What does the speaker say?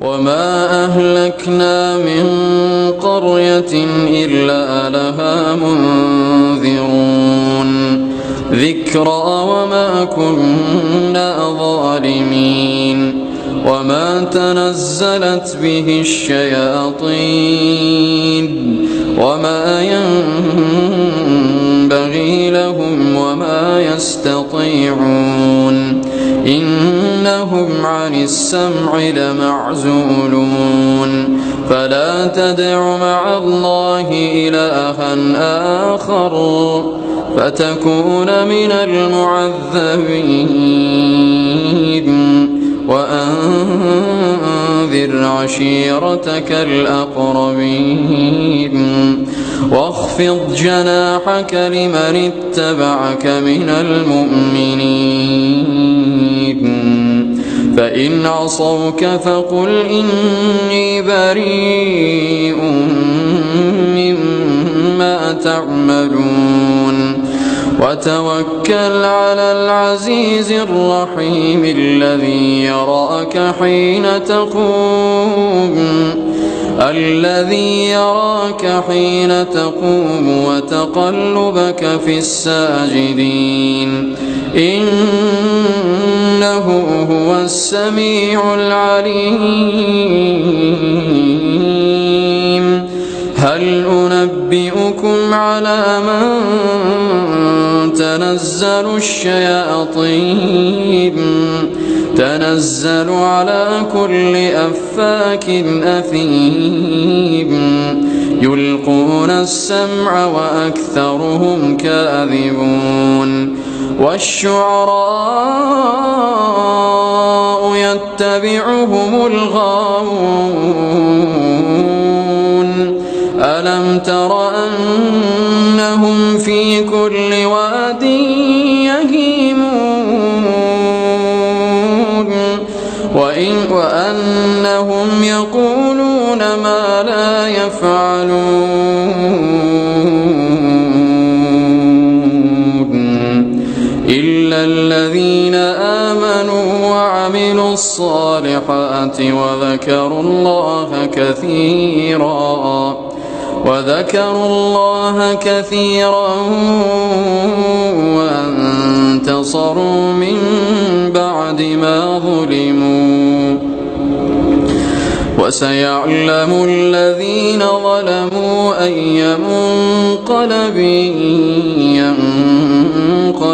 وما أهلكنا من قرية إلا لها منذرون ذكرى وما كنا ظالمين وما تنزلت به الشياطين وما ينبغي لهم وما يستطيعون إنهم عن السمع لمعزولون فلا تدع مع الله إلها آخر فتكون من المعذبين وأنذر عشيرتك الأقربين واخفض جناحك لمن اتبعك من المؤمنين فإن عصوك فقل إني بريء مما تعملون وتوكل على العزيز الرحيم الذي يراك حين تقوم وتقلبك في الساجدين إنه هو السميع العليم هل أنبئكم على من تنزل الشياطين تنزل على كل أفاك أثيم يلقون السمع وأكثرهم كاذبون والشعراء يتبعهم الغاوون ألم تر أنهم في كل واد يهيمون وأنهم يقولون ما لا يفعلون إلا الذين آمنوا وعملوا الصالحات وذكروا الله كثيرا وانتصروا من بعد ما ظلموا وسيعلم الذين ظلموا أي منقلب ينقلبون